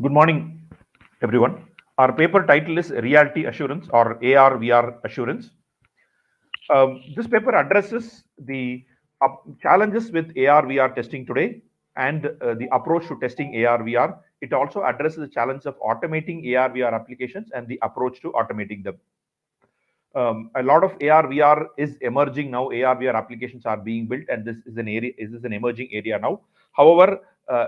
Good morning, everyone. Our paper title is Reality Assurance or AR/VR Assurance. This paper addresses the challenges with AR/VR testing today and the approach to testing AR/VR. It also addresses the challenge of automating AR/VR applications and the approach to automating them. A lot of AR/VR is emerging now. AR/VR applications are being built, and this is an area. This is an emerging area now. However,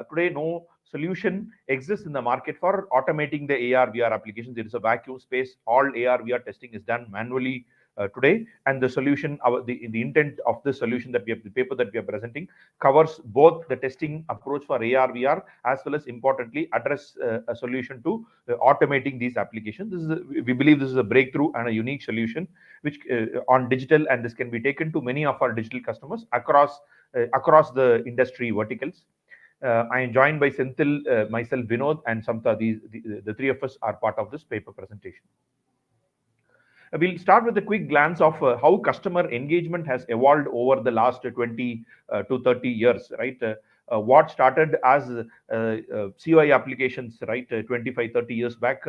today no solution exists in the market for automating the AR/VR applications. There is a vacuum space. All AR/VR testing is done manually today, and the solution, the intent of the solution that we have, the paper that we are presenting, covers both the testing approach for AR/VR as well as importantly address a solution to automating these applications. We believe this is a breakthrough and a unique solution which on digital, and this can be taken to many of our digital customers across the industry verticals. I am joined by Senthil, myself, Vinod, and Samta. The three of us are part of this paper presentation. We'll start with a quick glance of how customer engagement has evolved over the last 20 to 30 years, right? What started as COI applications, right, 25, 30 years back,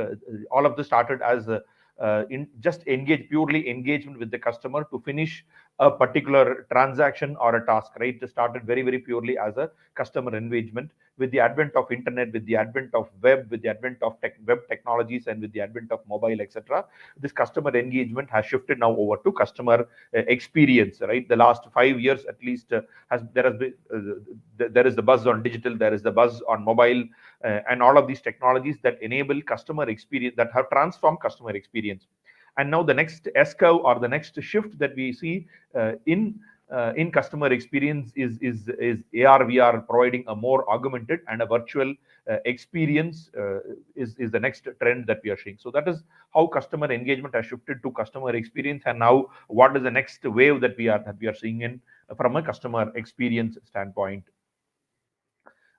all of this started as just purely engagement with the customer to finish a particular transaction or a task, right? It started very, very purely as a customer engagement. With the advent of internet, with the advent of web, with the advent of web technologies, and with the advent of mobile, etc., this customer engagement has shifted now over to customer experience, right? The last 5 years at least there is the buzz on digital, there is the buzz on mobile, and all of these technologies that enable customer experience, that have transformed customer experience. And now the next S curve or the next shift that we see in customer experience is AR/VR providing a more augmented and a virtual experience is the next trend that we are seeing. So that is how customer engagement has shifted to customer experience, and now what is the next wave that we are seeing in from a customer experience standpoint.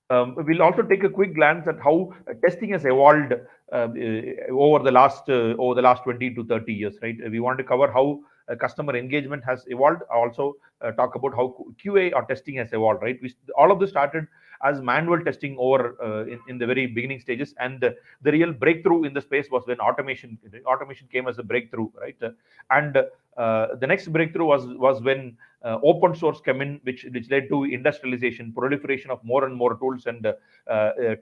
We'll also take a quick glance at how testing has evolved over the last 20 to 30 years, right? We want to cover how customer engagement has evolved. Also talk about how QA or testing has evolved, right? All of this started as manual testing over in the very beginning stages, and the real breakthrough in the space was when automation came as a breakthrough, right? And the next breakthrough was when open source came in, which led to industrialization, proliferation of more and more tools, and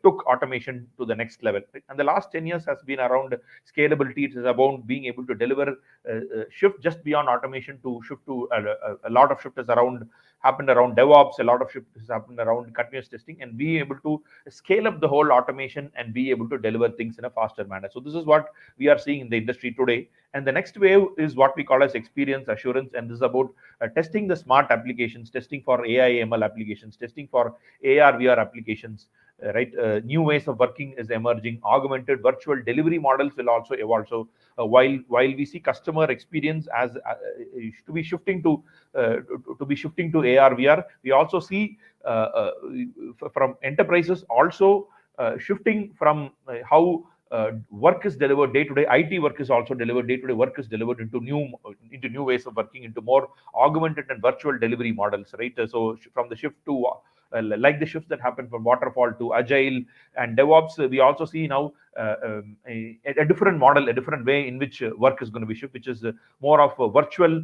took automation to the next level. Right? And the last 10 years has been around scalability. It is about being able to deliver shift just beyond automation to shift to a lot of shift has happened around DevOps. A lot of shift has happened around continuous testing, and be able to scale up the whole automation and be able to deliver things in a faster manner. So this is what we are seeing in the industry today. And the next wave is what we call as experience assurance, and this is about testing the smart applications, testing for AI ML applications, testing for AR/VR applications, right? New ways of working is emerging. Augmented virtual delivery models will also evolve. So while we see customer experience as to be shifting to AR/VR, we also see from enterprises also shifting from how work is delivered day to day. IT work is also delivered day to day. Work is delivered into new ways of working, into more augmented and virtual delivery models, right? So from the shift to like the shifts that happen from waterfall to agile and DevOps, we also see now a different model, a different way in which work is going to be shifted, which is more of a virtual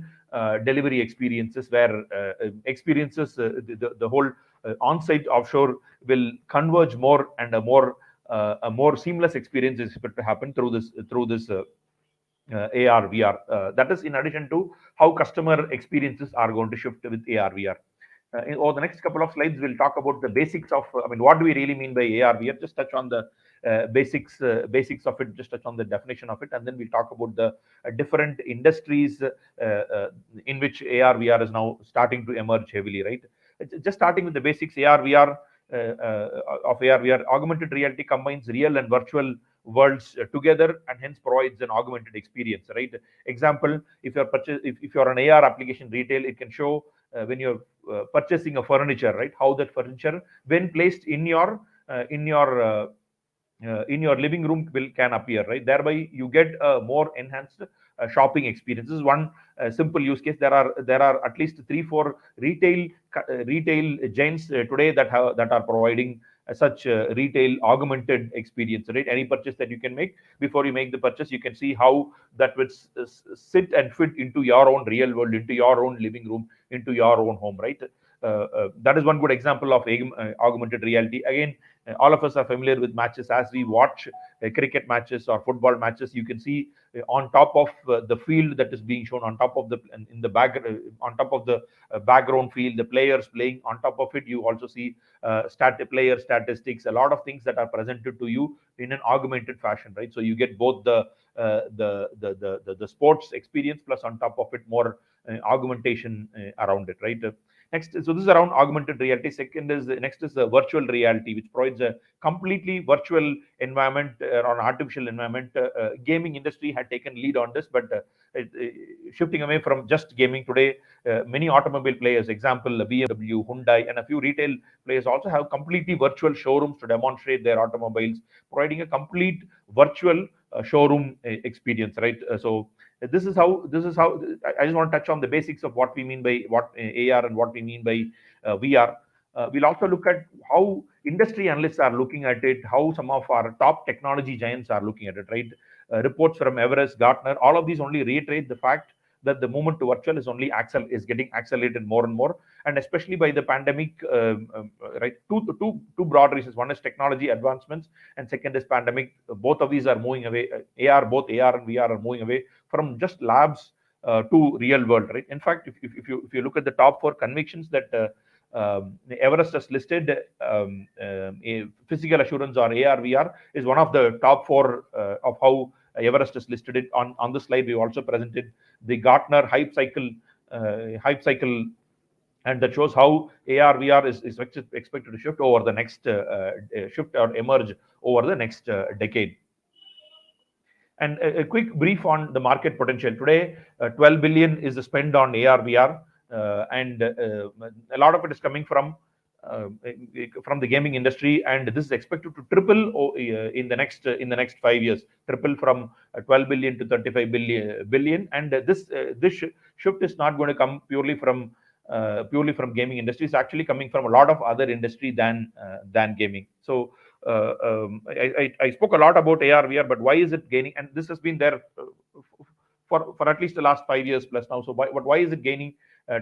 delivery experiences, where the whole on-site offshore will converge more, and a more seamless experience is expected to happen through this AR/VR. That is in addition to how customer experiences are going to shift with AR/VR. Over the next couple of slides, we'll talk about the basics of, what do we really mean by AR/VR? Just touch on the basics of it, just touch on the definition of it, and then we'll talk about the different industries in which AR/VR is now starting to emerge heavily, right? Just starting with the basics, AR/VR. Of AR/VR, augmented reality combines real and virtual worlds together, and hence provides an augmented experience, right? Example, if you're an AR application retail, it can show when you're purchasing a furniture, right? How that furniture, when placed in your living room, can appear, right? Thereby you get a more enhanced shopping experience. This is one simple use case. There are at least 3-4 retail giants today that are providing such retail augmented experience, right? Any purchase that you can make, before you make the purchase, you can see how that would sit and fit into your own real world, into your own living room, into your own home, right? That is one good example of augmented reality. Again, all of us are familiar with matches. As we watch cricket matches or football matches, you can see on top of the field that is being shown, on top of the in the back on top of the background field, the players playing on top of it, you also see player statistics, a lot of things that are presented to you in an augmented fashion, right? So you get both the sports experience, plus on top of it more augmentation around it, right? Next, so this is around augmented reality. Next is the virtual reality, which provides a completely virtual environment or an artificial environment. Gaming industry had taken lead on this, but shifting away from just gaming today, many automobile players, example BMW, Hyundai, and a few retail players also have completely virtual showrooms to demonstrate their automobiles, providing a complete virtual showroom experience, right? So this is how I just want to touch on the basics of what we mean by what AR and what we mean by VR. We'll also look at how industry analysts are looking at it, how some of our top technology giants are looking at it, right? Reports from Everest, Gartner, all of these only reiterate the fact that the movement to virtual is getting accelerated more and more, and especially by the pandemic, right? Two broad reasons. One is technology advancements, and second is pandemic. Both of these are moving away. Both AR and VR are moving away from just labs to real world, right? In fact, if you look at the top four convictions that Everest has listed, physical assurance or AR VR is one of the top four of how Everest has listed it. On the slide, we also presented the Gartner hype cycle, and that shows how AR VR is expected to shift over the next shift or emerge over the next decade. And a quick brief on the market potential. Today, 12 billion is the spend on AR VR, and a lot of it is coming from the gaming industry, and this is expected to triple in the next 5 years, triple from 12 billion to 35 billion. And this shift is not going to come purely from gaming industry. It's actually coming from a lot of other industry than gaming. So I spoke a lot about AR VR, but why is it gaining? And this has been there for at least the last 5 years plus now. So why is it gaining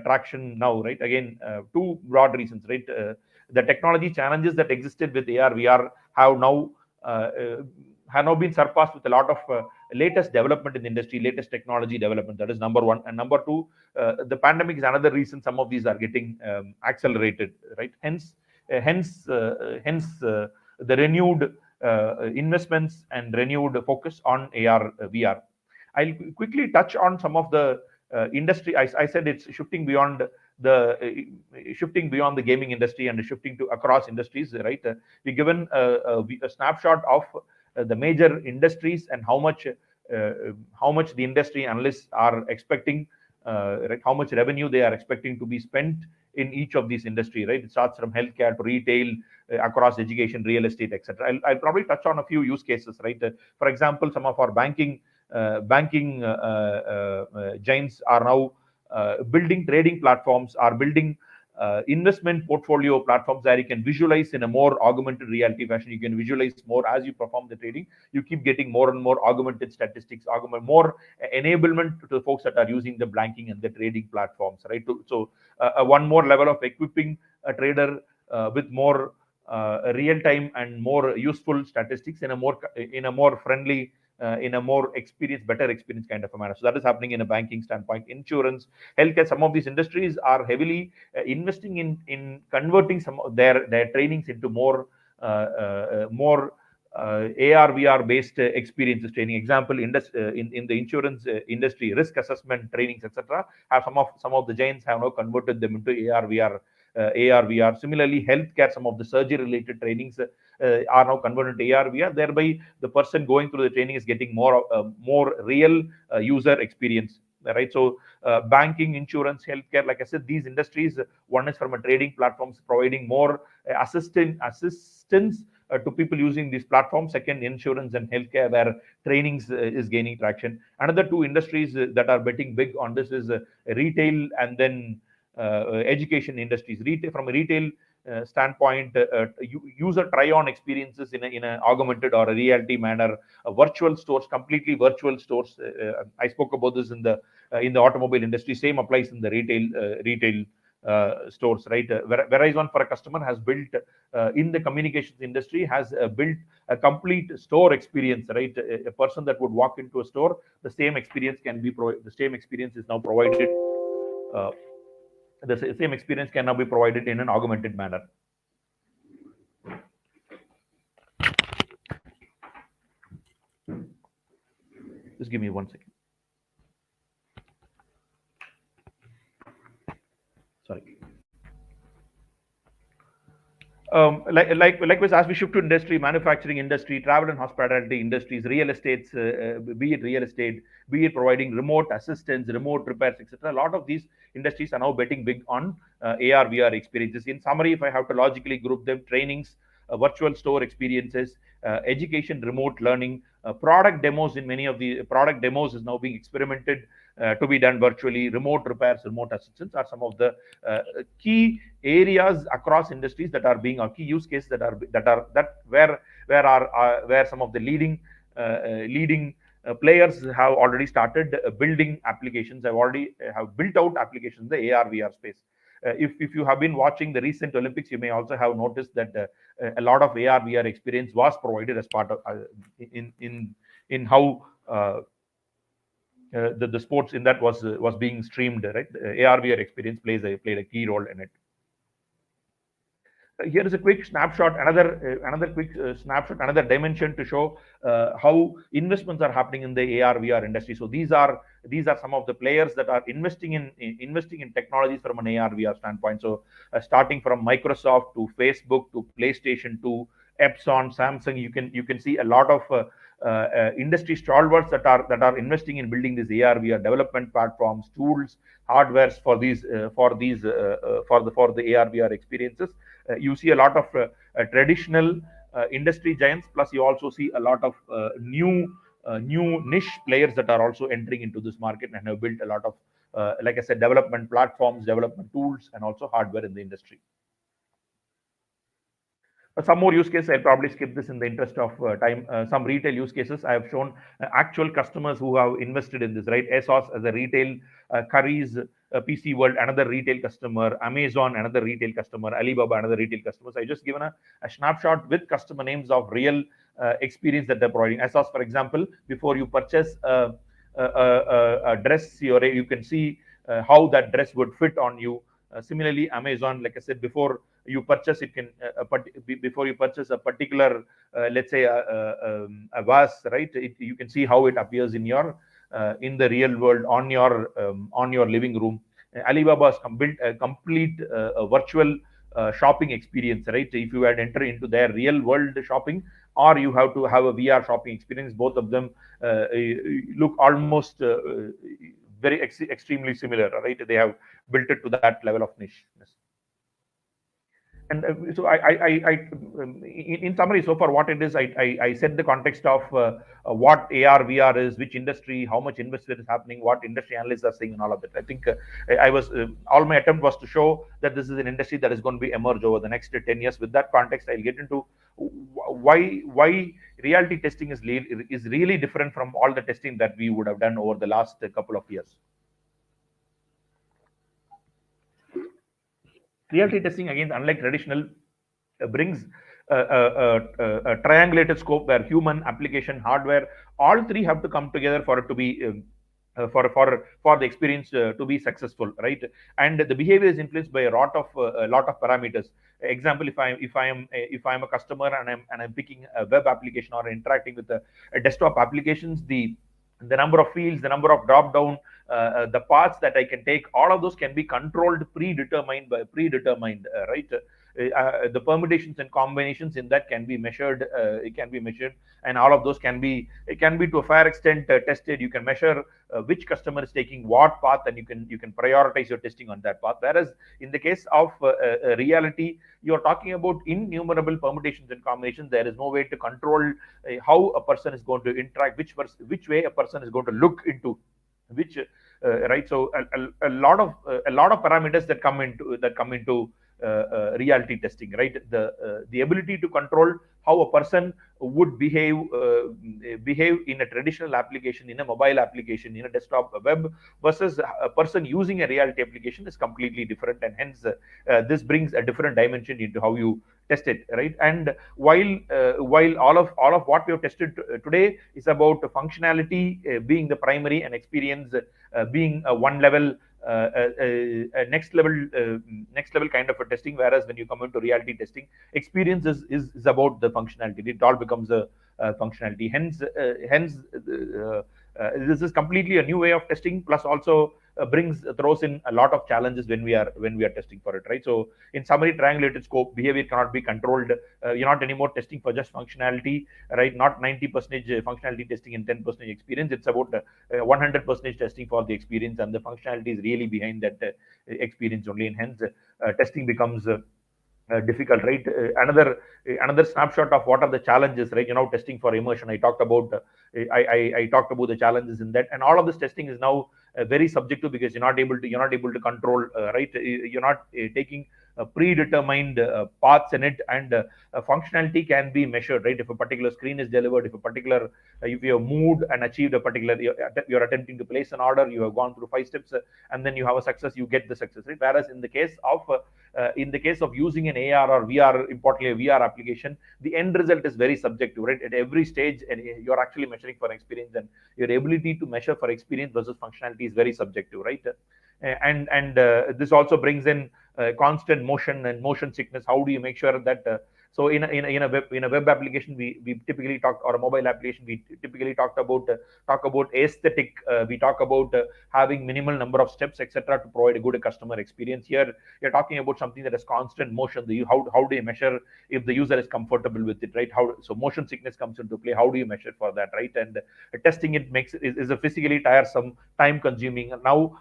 traction now, right? Again, two broad reasons, right? The technology challenges that existed with AR VR have now been surpassed with a lot of latest development in the industry, latest technology development. That is number one. And number two, the pandemic is another reason some of these are getting accelerated, right? Hence, the renewed investments and renewed focus on AR VR. I'll quickly touch on some of the industry. I said it's shifting beyond the gaming industry and shifting to across industries, right? We given a snapshot of the major industries and how much the industry analysts are expecting, right? How much revenue they are expecting to be spent in each of these industry, right? It starts from healthcare to retail, across education, real estate, etc. I'll probably touch on a few use cases, right? For example, some of our banking giants are now building trading platforms, are building investment portfolio platforms where you can visualize in a more augmented reality fashion. You can visualize more as you perform the trading. You keep getting more and more augmented statistics, more enablement to the folks that are using the banking and the trading platforms, right? So one more level of equipping a trader with more real-time and more useful statistics in a more friendly, in a more better experience kind of a manner. So that is happening in a banking standpoint, insurance, healthcare. Some of these industries are heavily investing in converting some of their trainings into more AR VR based experiences training. Example, in the insurance industry, risk assessment trainings, etc. Have some of the giants have now converted them into AR VR. AR/VR. Similarly, healthcare, some of the surgery-related trainings are now converted to AR/VR. Thereby, the person going through the training is getting more real user experience. Right. So, banking, insurance, healthcare, like I said, these industries. One is from a trading platforms providing more assistance to people using these platforms. Second, insurance and healthcare, where trainings is gaining traction. Another two industries that are betting big on this is retail and then education industries. From a retail standpoint, user try-on experiences in a augmented or a reality manner, virtual stores, completely virtual stores. I spoke about this in the automobile industry. Same applies in the retail stores, right? Verizon for a customer has built in the communications industry has built a complete store experience, right? A person that would walk into a store, the same experience the same experience is now provided. Uh, the same experience can now be provided in an augmented manner. Just give me 1 second. Sorry. Likewise, as we shift to industry, manufacturing industry, travel and hospitality industries, real estates, be it real estate, be it providing remote assistance, remote repairs, etc. A lot of these industries are now betting big on AR, VR experiences. In summary, if I have to logically group them, trainings, virtual store experiences, education, remote learning, product demos. In many of the product demos is now being experimented to be done virtually. Remote repairs, remote assistance are some of the key areas across industries that are being, or key use cases where some of the leading players have already started building applications. Have built out applications in the AR VR space. If you have been watching the recent Olympics, you may also have noticed that a lot of AR VR experience was provided as part of in how the sports in that was being streamed, right? AR VR experience played a key role in it. Here is a quick snapshot, another quick snapshot, another dimension to show how investments are happening in the AR VR industry. So these are some of the players that are investing in technologies from an AR VR standpoint. So starting from Microsoft to Facebook to PlayStation to Epson, Samsung, you can see a lot of industry stalwarts that are investing in building these AR VR development platforms, tools, hardwares for the AR VR experiences. You see a lot of traditional industry giants, plus you also see a lot of new niche players that are also entering into this market and have built a lot of like I said, development platforms, development tools, and also hardware in the industry. Some more use cases, I'll probably skip this in the interest of time. Some retail use cases I have shown actual customers who have invested in this, right? ASOS as a retail, Currys, PC World, another retail customer, Amazon, another retail customer, Alibaba, another retail customer. So I just given a snapshot with customer names of real experience that they're providing. ASOS, for example, before you purchase a dress, you can see how that dress would fit on you. Similarly, Amazon, like I said before, you purchase it can before you purchase a particular let's say a vase, right? You can see how it appears in the real world on your living room. Alibaba has built a complete virtual shopping experience, right? If you had enter into their real world shopping, or you have to have a VR shopping experience, both of them look almost very extremely similar, right? They have built it to that level of niche. And so in summary, so far what it is, I set the context of what AR VR is, which industry, how much investment is happening, what industry analysts are saying, and all of that. I think I was all my attempt was to show that this is an industry that is going to be emerge over the next 10 years. With that context, I'll get into why reality testing is really different from all the testing that we would have done over the last couple of years. Reality testing, again, unlike traditional, brings a triangulated scope where human, application, hardware, all three have to come together for it to be for the experience to be successful, right? And the behavior is influenced by a lot of parameters. Example, if I am a customer and I'm picking a web application or interacting with a desktop applications, the number of fields, the number of drop down, the paths that I can take, all of those can be controlled, predetermined, right? The permutations and combinations in that can be measured. It can be measured, and all of those can be to a fair extent tested. You can measure which customer is taking what path, and you can prioritize your testing on that path. Whereas in the case of reality, you're talking about innumerable permutations and combinations. There is no way to control how a person is going to interact, which way a person is going to look into which right. So a lot of parameters that come into reality testing, right? The ability to control how a person would behave in a traditional application, in a mobile application, in a desktop web, versus a person using a reality application is completely different, and hence this brings a different dimension into how you test it, right? And while all of what we have tested today is about functionality being the primary, and experience being a one level next level kind of a testing, whereas when you come into reality testing, experience is about the functionality. It all becomes a functionality. This is completely a new way of testing, plus also throws in a lot of challenges when we are testing for it, right? So in summary, triangulated scope behavior cannot be controlled. You're not anymore testing for just functionality, right? Not 90% functionality testing and 10% experience. It's about 100% testing for the experience, and the functionality is really behind that experience only, and hence testing becomes difficult, right? Another snapshot of what are the challenges, right? Testing for immersion. I talked about I talked about the challenges in that, and all of this testing is now very subjective, because you're not able to control, right? You're not taking predetermined paths in it, and functionality can be measured, right? If a particular screen is delivered, if you have moved and achieved a particular, you're attempting to place an order, you have gone through 5 steps, and then you have a success, you get the success, right? Whereas in the case of using an AR or VR, importantly a VR application, the end result is very subjective, right? At every stage, and you're actually measuring for experience, and your ability to measure for experience versus functionality is very subjective, right? And this also brings in constant motion and motion sickness. How do you make sure that so in a web application, we typically talk, or a mobile application, we typically talk about aesthetic. We talk about having minimal number of steps, etc., to provide a good customer experience. Here you're talking about something that has constant motion. How do you measure if the user is comfortable with it, right? So motion sickness comes into play. How do you measure for that, right? And testing it is a physically tiresome, time consuming. Now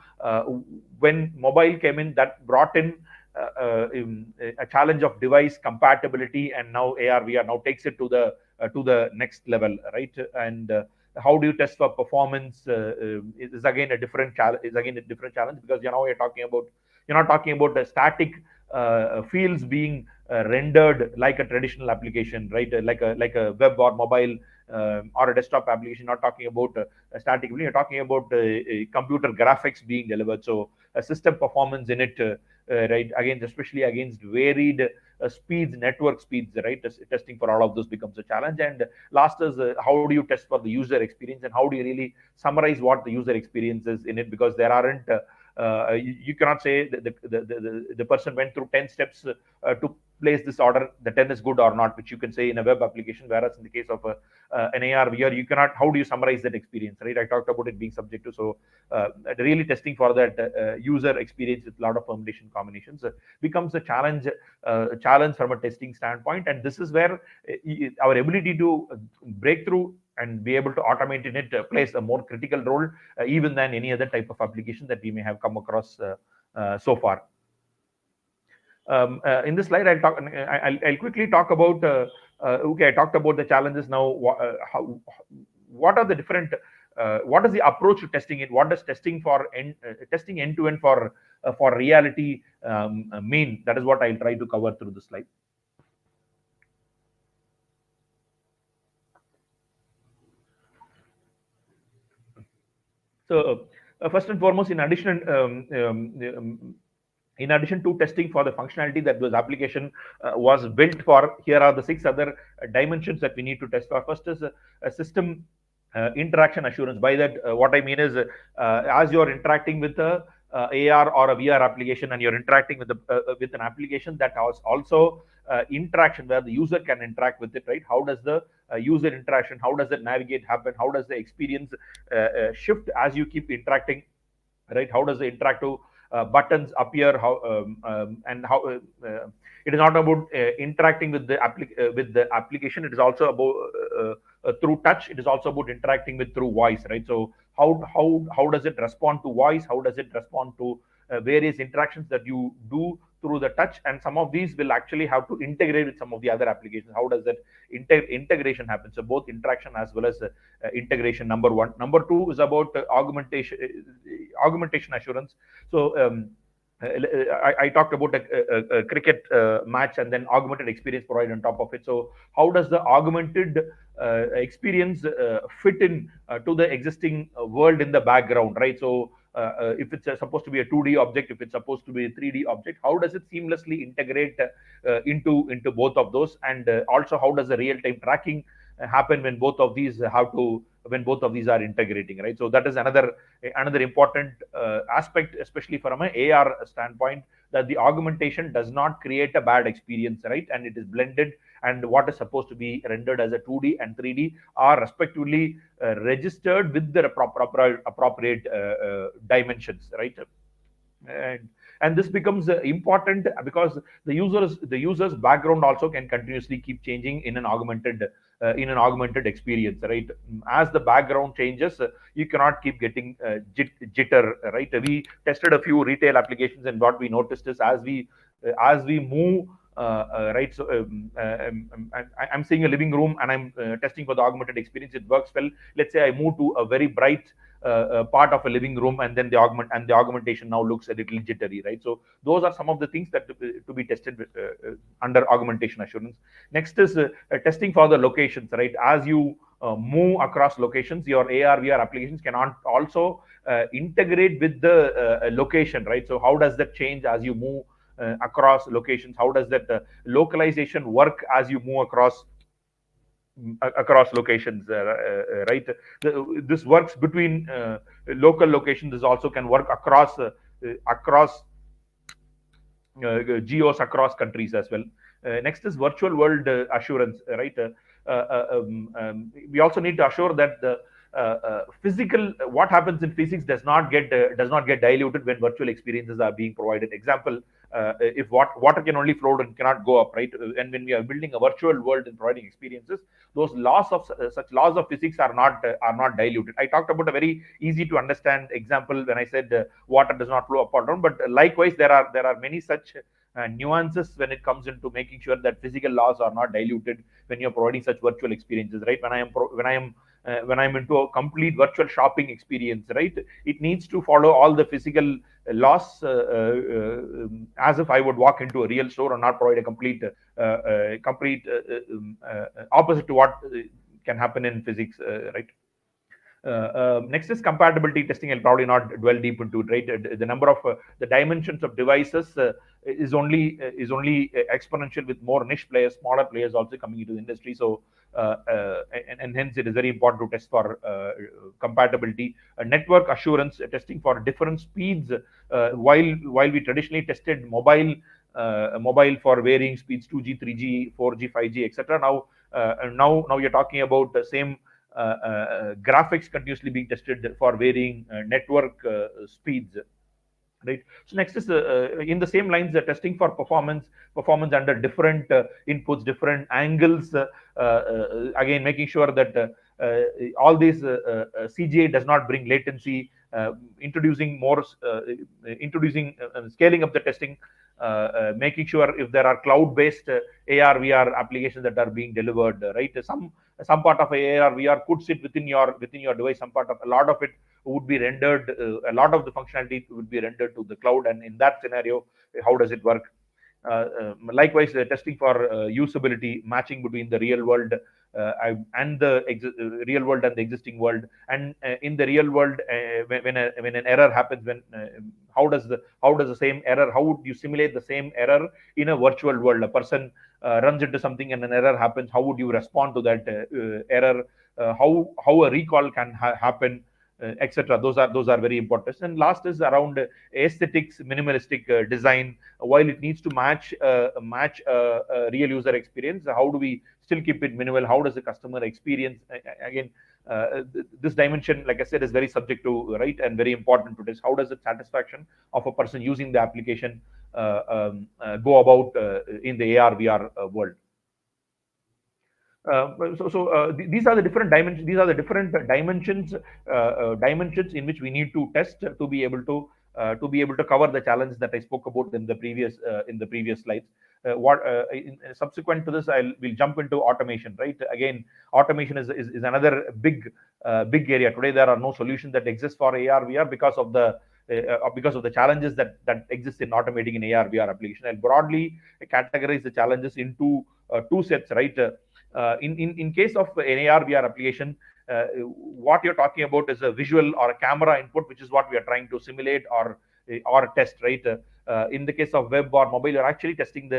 when mobile came in, that brought in a challenge of device compatibility, and now AR/VR now takes it to the next level, right? And how do you test for performance is again a different challenge, because now you're not talking about the static fields being rendered like a traditional application, right? Like a web or mobile or a desktop application. Not talking about statically, you're talking about computer graphics being delivered. So system performance in it, right? Again, especially against varied speeds, network speeds, right? Testing for all of those becomes a challenge. And last is how do you test for the user experience, and how do you really summarize what the user experience is in it, because there aren't you cannot say that the person went through 10 steps to place this order, the 10 is good or not, which you can say in a web application. Whereas in the case of an AR VR, you cannot. How do you summarize that experience, right? I talked about it being subjective. So really testing for that user experience with a lot of permutation combinations becomes a challenge from a testing standpoint. And this is where our ability to break through and be able to automate in it plays a more critical role, even than any other type of application that we may have come across so far. In this slide, I'll quickly talk about. Okay, I talked about the challenges. Now, what are the different? What is the approach to testing it? What does testing end to end for reality mean? That is what I'll try to cover through the slide. So first and foremost, in addition to testing for the functionality that this application was built for, here are the 6 other dimensions that we need to test for. First is a system interaction assurance. By that, what I mean is, as you're interacting with a AR or a VR application, and you're interacting with an application that has also interaction where the user can interact with it, right? How does the user interaction, how does it navigate happen? How does the experience shift as you keep interacting, right? How does the interactive buttons appear? And how it is not about interacting with the application. It is also about through touch. It is also about interacting with through voice, right? So how does it respond to voice? How does it respond to various interactions that you do through the touch? And some of these will actually have to integrate with some of the other applications. How does that integration happen? So both interaction as well as integration, number one. Number two is about augmentation assurance. So I talked about a cricket match and then augmented experience provided on top of it. So how does the augmented experience fit in to the existing world in the background, right? So if it's supposed to be a 2D object, if it's supposed to be a 3D object, how does it seamlessly integrate into both of those? And also, how does the real-time tracking happen when both of these have to when both of these are integrating, right? So that is another important aspect, especially from an AR standpoint, that the augmentation does not create a bad experience, right? And it is blended, and what is supposed to be rendered as a 2D and 3D are respectively registered with the appropriate dimensions, right? and and this becomes important because the user's background also can continuously keep changing in an augmented experience, right? As the background changes, you cannot keep getting jitter, right? We tested a few retail applications, and what we noticed is as we move right. So I'm seeing a living room, and I'm testing for the augmented experience. It works well. Let's say I move to a very bright part of a living room, and then the augmentation now looks a little jittery, right? So those are some of the things that to be tested under augmentation assurance. Next is testing for the locations, right? As you move across locations, your AR VR applications cannot also integrate with the location, right? So how does that change as you move across locations? How does that localization work as you move across locations, right? This works between local locations. This also can work across geos, across countries as well. Next is virtual world assurance, right? We also need to assure that the physical what happens in physics does not get diluted when virtual experiences are being provided. Example, if water can only flow and cannot go up, right? And when we are building a virtual world and providing experiences, those such laws of physics are not diluted. I talked about a very easy to understand example when I said water does not flow up or down, but likewise there are many such nuances when it comes into making sure that physical laws are not diluted when you're providing such virtual experiences, right? When I'm into a complete virtual shopping experience, right, it needs to follow all the physical laws as if I would walk into a real store and not provide a complete opposite to what can happen in physics, right? Next is compatibility testing. I'll probably not dwell deep into it, right? The number of the dimensions of devices is only exponential with more niche players, smaller players also coming into the industry. So and hence it is very important to test for compatibility. Network assurance testing for different speeds. While we traditionally tested mobile for varying speeds, 2G, 3G, 4G, 5G, etc. Now you're talking about the same graphics continuously being tested for varying network speeds, right? So next is in the same lines, the testing for performance under different inputs, different angles, again making sure that all these CGA does not bring latency, introducing scaling up the testing, making sure if there are cloud-based AR VR applications that are being delivered, right? Some part of AR VR could sit within your device. A lot of it would be rendered. A lot of the functionality would be rendered to the cloud, and in that scenario, how does it work? Likewise, testing for usability, matching between the real world and the real world and the existing world. And in the real world, when an error happens, how does the same error? How would you simulate the same error in a virtual world? A person runs into something and an error happens. How would you respond to that error? How a recall can happen, etc. Those are very important. And last is around aesthetics, minimalistic design. While it needs to match a real user experience, how do we still keep it minimal? How does the customer experience? Again, this dimension, like I said, is very subject to, right, and very important to this. How does the satisfaction of a person using the application go about in the AR VR world? These are the different dimensions. These are the different dimensions in which we need to test to be able to cover the challenges that I spoke about in the previous slides. Subsequent to this, we'll jump into automation. Right, again, automation is another big area. Today, there are no solutions that exist for AR VR because of the because of the challenges that exist in automating an AR VR application. I'll broadly categorize the challenges into two sets, right? In case of an AR VR application, what you're talking about is a visual or a camera input, which is what we are trying to simulate or test, right? In the case of web or mobile, you're actually testing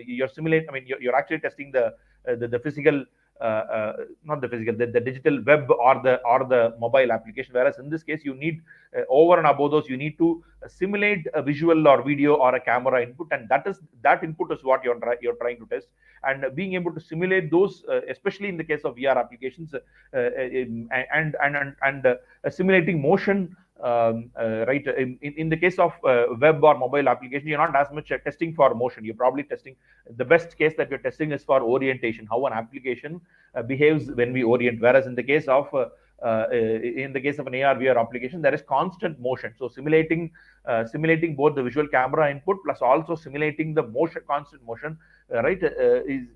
you're simulate. I mean, you're actually testing the physical, not the physical, the digital web or the mobile application. Whereas in this case, you need over and above those, you need to simulate a visual or video or a camera input, and that input is what you're trying to test. And being able to simulate those, especially in the case of VR applications, and simulating motion. Right, in the case of web or mobile application, you're not as much testing for motion. You're probably testing, the best case that you're testing is for orientation, how an application behaves when we orient. Whereas in the case of an AR VR application, there is constant motion. So simulating both the visual camera input plus also simulating the motion, constant motion, right,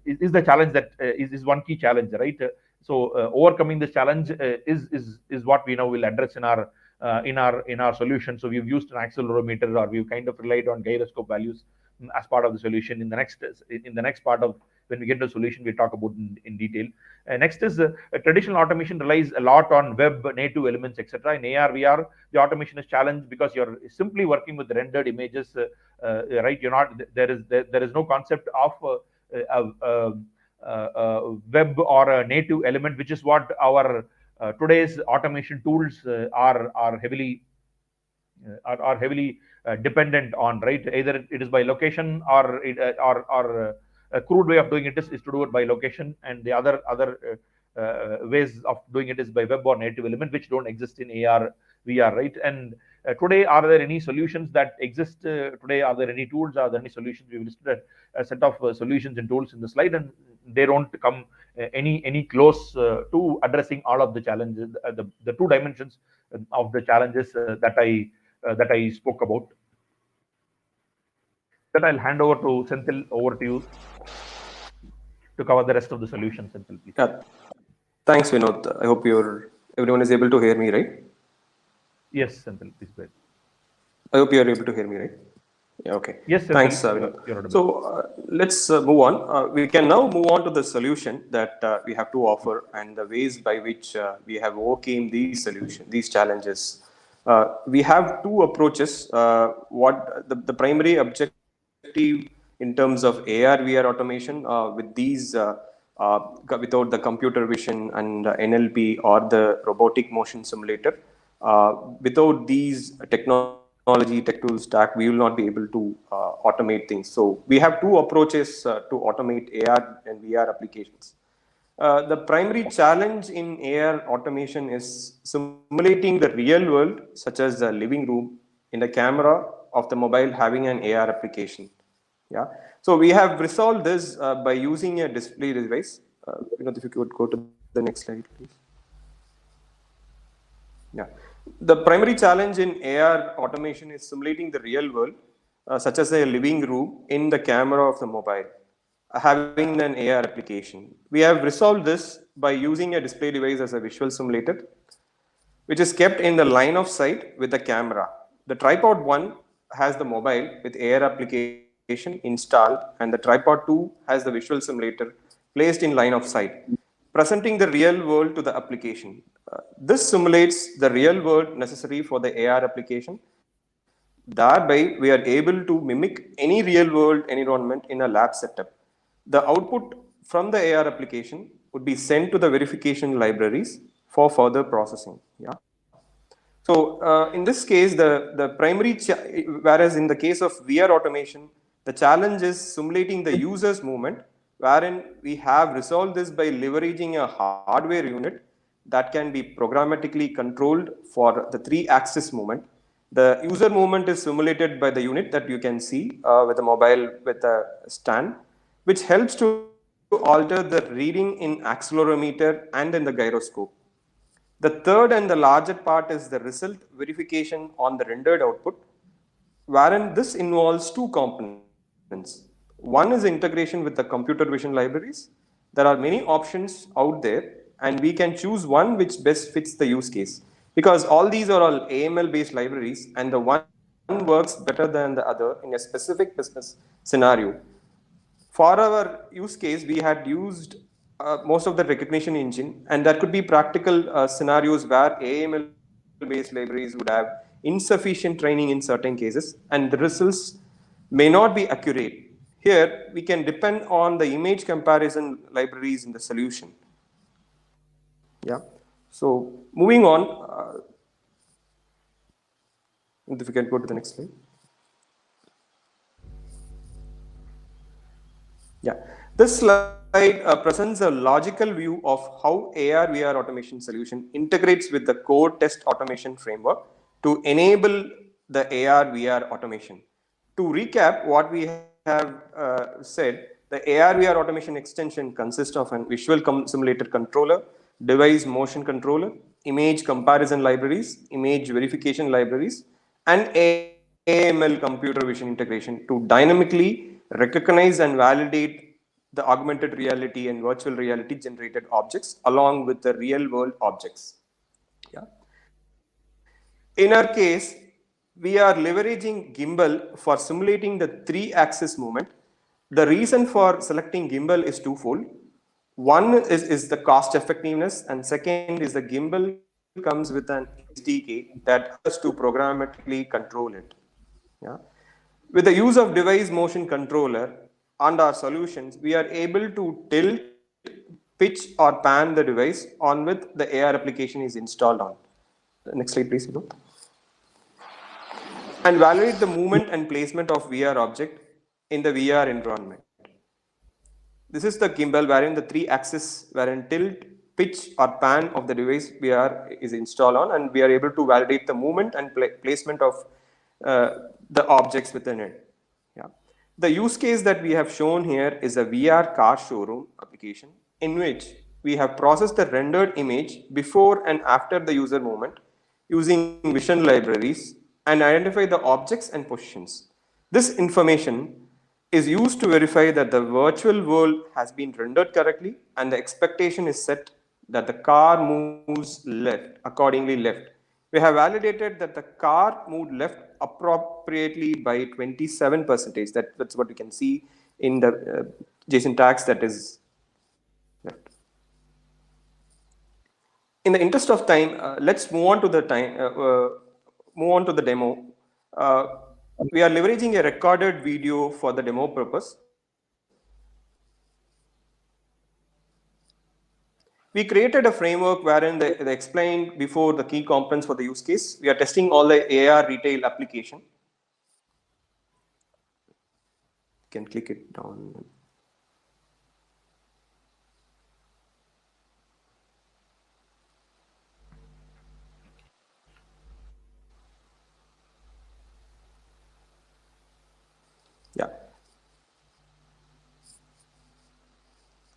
is the challenge that is one key challenge, right? So overcoming this challenge is what we now will address in our solution. So we've used an accelerometer, or we've kind of relied on gyroscope values as part of the solution. In the next part of, when we get to the solution, we talk about in detail. Next is traditional automation relies a lot on web native elements, etc. In AR VR, the automation is challenged because you're simply working with rendered images, right? There is no concept of web or a native element, which is what our today's automation tools are heavily dependent on, right? Either it is by location, or a crude way of doing it is to do it by location, and the other ways of doing it is by web or native element, which don't exist in AR VR, right? And today, are there any solutions that exist today? Are there any tools? Are there any solutions? We've listed a set of solutions and tools in the slide, and they don't come any close to addressing all of the challenges, the two dimensions of the challenges that I spoke about. That I'll hand over to Senthil. Over to you to cover the rest of the solution, Senthil, please. Yeah. Thanks, Vinod. I hope everyone is able to hear me, right? Yes, Senthil, please go ahead. I hope you are able to hear me, right? Yeah, okay. Yes, Senthil. Thanks, Vinod. So let's move on. We can now move on to the solution that we have to offer, and the ways by which we have overcome these challenges. We have two approaches. What the primary objective in terms of AR VR automation with these without the computer vision and NLP or the robotic motion simulator, without these tech tool stack, we will not be able to automate things. So we have two approaches to automate AR and VR applications. The primary challenge in AR automation is simulating the real world, such as the living room, in the camera of the mobile having an AR application. Yeah. So we have resolved this by using a display device. If you could go to the next slide, please. Yeah. The primary challenge in AR automation is simulating the real world, such as a living room, in the camera of the mobile, having an AR application. We have resolved this by using a display device as a visual simulator, which is kept in the line of sight with the camera. The tripod 1 has the mobile with AR application installed, and the tripod 2 has the visual simulator placed in line of sight, presenting the real world to the application. This simulates the real world necessary for the AR application. Thereby, we are able to mimic any real world environment in a lab setup. The output from the AR application would be sent to the verification libraries for further processing. Yeah. So in this case, the primary, whereas in the case of VR automation, the challenge is simulating the user's movement, wherein we have resolved this by leveraging a hardware unit that can be programmatically controlled for the 3-axis movement. The user movement is simulated by the unit that you can see with a mobile with a stand, which helps to alter the reading in accelerometer and in the gyroscope. The third and the larger part is the result verification on the rendered output, wherein this involves two components. One is integration with the computer vision libraries. There are many options out there, and we can choose one which best fits the use case. because all these are all AML based libraries, and the one works better than the other in a specific business scenario. For our use case, we had used most of the recognition engine, and there could be practical scenarios where AML based libraries would have insufficient training in certain cases, and the results may not be accurate. Here, we can depend on the image comparison libraries in the solution. Yeah. So moving on, if we can go to the next slide. Yeah. This slide presents a logical view of how AR VR automation solution integrates with the core test automation framework to enable the AR VR automation. To recap what we have said, the AR VR automation extension consists of an visual simulator controller, device motion controller, image comparison libraries, image verification libraries, and AML computer vision integration to dynamically recognize and validate the augmented reality and virtual reality generated objects along with the real world objects. Yeah. In our case, we are leveraging gimbal for simulating the 3-axis movement. The reason for selecting gimbal is twofold. One is the cost effectiveness, and second is the gimbal comes with an SDK that has to programmatically control it. Yeah. With the use of device motion controller and our solutions, we are able to tilt, pitch, or pan the device on which the AR application is installed on. Next slide, please. And validate the movement and placement of VR object in the VR environment. This is the gimbal wherein the 3-axis wherein tilt, pitch, or pan of the device VR is installed on, and we are able to validate the movement and placement of the objects within it. Yeah. The use case that we have shown here is a VR car showroom application in which we have processed the rendered image before and after the user movement using vision libraries and identify the objects and positions. This information is used to verify that the virtual world has been rendered correctly and the expectation is set that the car moves left, accordingly left. We have validated that the car moved left appropriately by 27%. That's what we can see in the JSON tags that is left. In the interest of time, let's move on to the demo. We are leveraging a recorded video for the demo purpose. We created a framework wherein they explained before the key components for the use case. We are testing all the AR retail application. You can click it down. Yeah.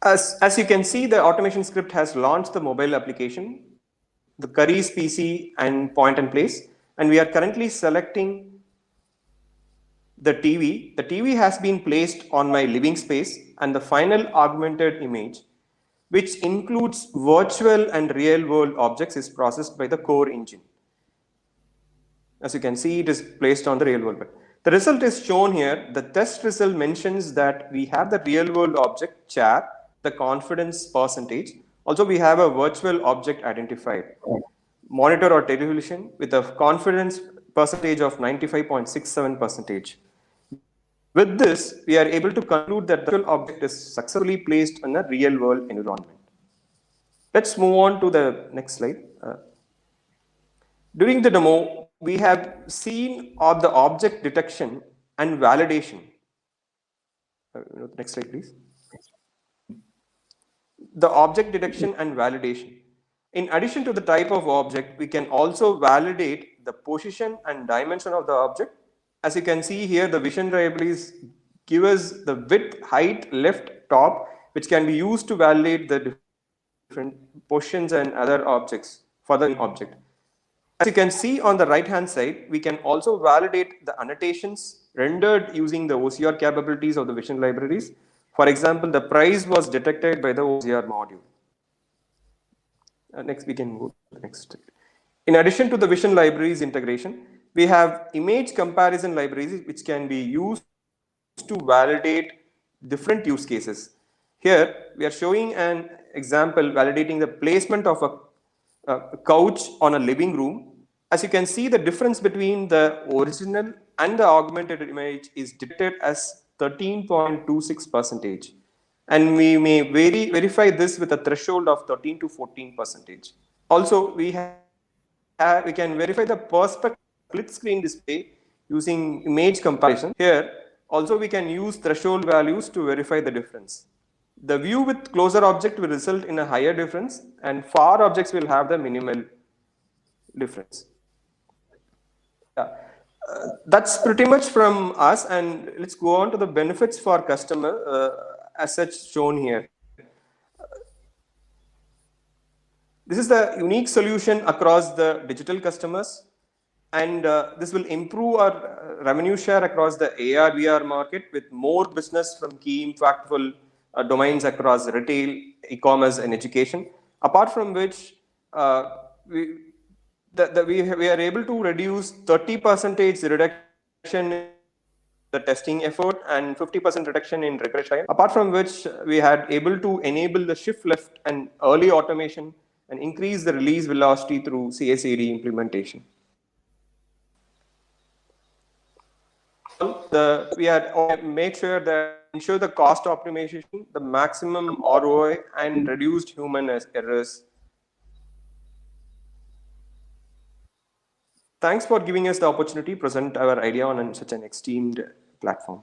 As you can see, the automation script has launched the mobile application, the Currys PC and point and place, and we are currently selecting the TV. The TV has been placed on my living space, and the final augmented image, which includes virtual and real world objects, is processed by the core engine. As you can see, it is placed on the real world. The result is shown here. The test result mentions that we have the real world object chair, the confidence percentage. Also, we have a virtual object identified, monitor or television with a confidence percentage of 95.67%. With this, we are able to conclude that the virtual object is successfully placed in a real world environment. Let's move on to the next slide. During the demo, we have seen of the object detection and validation. Next slide, please. The object detection and validation. In addition to the type of object, we can also validate the position and dimension of the object. As you can see here, the vision libraries give us the width, height, left, top, which can be used to validate the different positions and other objects for the object. As you can see on the right hand side, we can also validate the annotations rendered using the OCR capabilities of the vision libraries. For example, the price was detected by the OCR module. Next, we can move to the next. In addition to the vision libraries integration, we have image comparison libraries which can be used to validate different use cases. Here, we are showing an example validating the placement of a couch on a living room. As you can see, the difference between the original and the augmented image is detected as 13.26%. And we may verify this with a threshold of 13 to 14%. Also, we can verify the perspective split screen display using image comparison. Here, also we can use threshold values to verify the difference. The view with closer object will result in a higher difference, and far objects will have the minimal difference. Yeah. That's pretty much from us, and let's go on to the benefits for customer as such shown here. This is the unique solution across the digital customers, and this will improve our revenue share across the AR VR market with more business from key impactful domains across retail, e-commerce, and education. Apart from which, we are able to reduce 30% reduction in the testing effort and 50% reduction in refresh time. Apart from which, we had able to enable the shift left and early automation and increase the release velocity through CI/CD implementation. We had make sure that ensure the cost optimization, the maximum ROI, and reduced human errors. Thanks for giving us the opportunity to present our idea on such an esteemed platform.